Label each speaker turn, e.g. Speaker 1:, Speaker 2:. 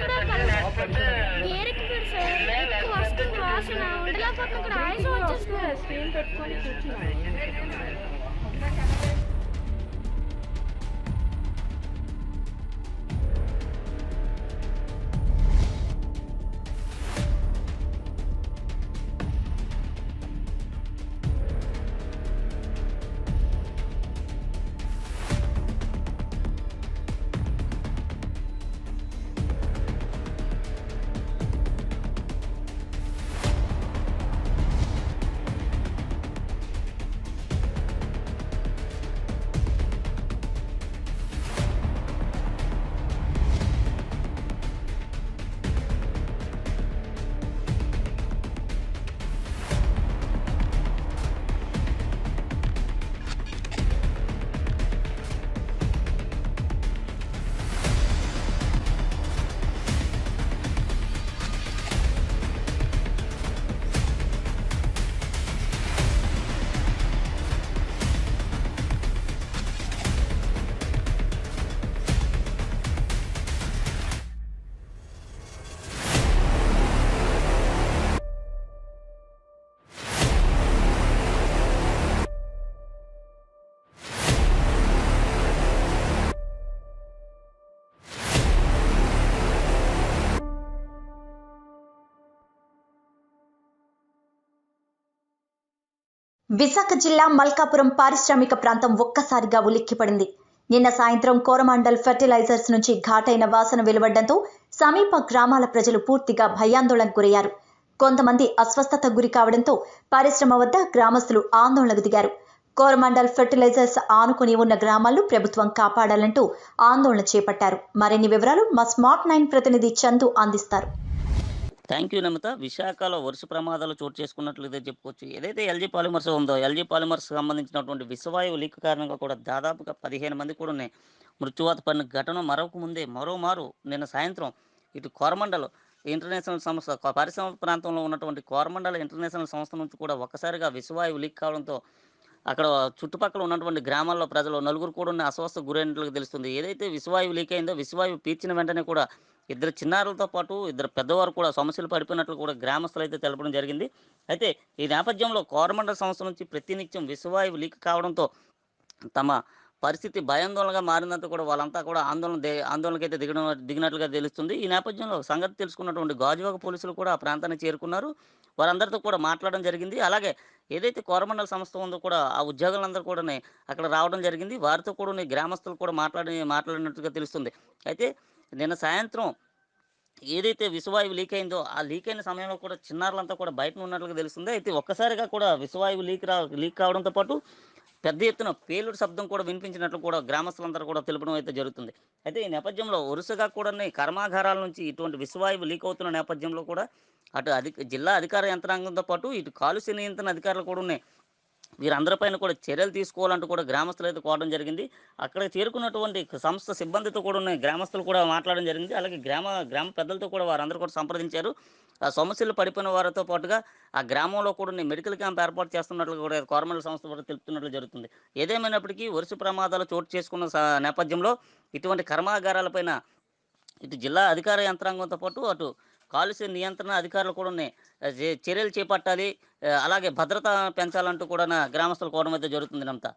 Speaker 1: కూడా వేరెక్కిపోయాడు సార్. ఎక్కువ వస్తుంది వాసన, ఉండలేకపోతున్నా. ఇక్కడ ఆయాసం వచ్చేస్తుంది.
Speaker 2: స్క్రీన్ పెట్టుకొని కూర్చున్నాను.
Speaker 3: విశాఖ జిల్లా మల్కాపురం పారిశ్రామిక ప్రాంతం ఒక్కసారిగా ఉలిక్కిపడింది. నిన్న సాయంత్రం కోరమాండల్ ఫెర్టిలైజర్స్ నుంచి ఘాటైన వాసన వెలువడడంతో సమీప గ్రామాల ప్రజలు పూర్తిగా భయాందోళనకు గురయ్యారు. కొంతమంది అస్వస్థతకు గురి కావడంతో పరిశ్రమ వద్ద గ్రామస్తులు ఆందోళనకు దిగారు. కోరమాండల్ ఫెర్టిలైజర్స్ ఆనుకుని ఉన్న గ్రామాలను ప్రభుత్వం కాపాడాలంటూ ఆందోళన చేపట్టారు. మరిన్ని వివరాలు మా స్మార్ట్ 9 ప్రతినిధి చందు అందిస్తారు.
Speaker 4: Thank you Namitha. విశాఖలో వరుస ప్రమాదాలు చోటు చేసుకున్నట్లయితే చెప్పుకోవచ్చు. ఏదైతే ఎల్జీ పాలిమర్స్ ఉందో, ఎల్జీ పాలిమర్స్ సంబంధించినటువంటి విషవాయువు లీక్ కారణంగా కూడా దాదాపుగా 15 మంది కూడా మృత్యువాత పడిన ఘటన మరోమారు నిన్న సాయంత్రం ఇటు కోరమండల్ ఇంటర్నేషనల్ సంస్థ పారిశ్రామిక ప్రాంతంలో ఉన్నటువంటి కోరమండల్ ఇంటర్నేషనల్ సంస్థ నుంచి కూడా ఒక్కసారిగా విషవాయువు లీక్ కావడంతో అక్కడ చుట్టుపక్కల ఉన్నటువంటి గ్రామాల్లో ప్రజలు నలుగురు కూడా అస్వస్థకు గురైనట్లుగా తెలుస్తుంది. ఏదైతే విషవాయువు లీక్ అయిందో, విషవాయువు పీల్చిన వెంటనే కూడా ఇద్దరు చిన్నారులతో పాటు ఇద్దరు పెద్దవారు కూడా సమస్యలు పడిపోయినట్లు కూడా గ్రామస్తులు అయితే తెలపడం జరిగింది. అయితే ఈ నేపథ్యంలో కోరమండల్ సంస్థ నుంచి ప్రతినిత్యం విషవాయువు లీక్ కావడంతో తమ పరిస్థితి భయాందోళనగా మారినంత కూడా వాళ్ళంతా కూడా ఆందోళనకైతే దిగినట్లుగా తెలుస్తుంది. ఈ నేపథ్యంలో సంగతి తెలుసుకున్నటువంటి గాజువాక పోలీసులు కూడా ఆ ప్రాంతానికి చేరుకున్నారు. వారందరితో కూడా మాట్లాడడం జరిగింది. అలాగే ఏదైతే కోరమండల్ సంస్థ ఉందో కూడా ఆ ఉద్యోగులందరూ కూడా అక్కడ రావడం జరిగింది. వారితో కూడా గ్రామస్తులు కూడా మాట్లాడినట్టుగా తెలుస్తుంది. అయితే నిన్న సాయంత్రం ఏదైతే విషవాయువు లీక్ అయిందో, ఆ లీక్ అయిన సమయంలో కూడా చిన్నారులంతా కూడా బయట ఉన్నట్లుగా తెలుస్తుంది. అయితే ఒక్కసారిగా కూడా విషవాయువు లీక్ కావడంతో పాటు పెద్ద ఎత్తున పేలుడు శబ్దం కూడా వినిపించినట్లు కూడా గ్రామస్తులందరూ కూడా తెలపడం అయితే జరుగుతుంది. అయితే ఈ నేపథ్యంలో వరుసగా కూడా కర్మాగారాల నుంచి ఇటువంటి విషవాయువు లీక్ అవుతున్న నేపథ్యంలో కూడా అటు జిల్లా అధికార యంత్రాంగంతో పాటు ఇటు కాలుష్య నియంత్రణ అధికారులు కూడా వీరందరిపైన కూడా చర్యలు తీసుకోవాలంటూ కూడా గ్రామస్తులు అయితే కోరడం జరిగింది. అక్కడికి చేరుకున్నటువంటి సంస్థ సిబ్బందితో కూడా గ్రామస్తులు కూడా మాట్లాడడం జరిగింది. అలాగే గ్రామ పెద్దలతో కూడా వారందరూ కూడా సంప్రదించారు. ఆ సమస్యలు పడిపోయిన వారితో పాటుగా ఆ గ్రామంలో కూడా మెడికల్ క్యాంప్ ఏర్పాటు చేస్తున్నట్లు కూడా కోరమండల్ సంస్థ కూడా తెలుపుతున్నట్లు జరుగుతుంది. ఏదేమైనప్పటికీ వరుస ప్రమాదాలు చోటు చేసుకున్న నేపథ్యంలో ఇటువంటి కర్మాగారాలపైన ఇటు జిల్లా అధికార యంత్రాంగంతో పాటు అటు కాలుష్య నియంత్రణ అధికారులు కూడా చర్యలు చేపట్టాలి, అలాగే భద్రత పెంచాలంటూ కూడా గ్రామస్తులు కోరడం అయితే జరుగుతుంది. అంతా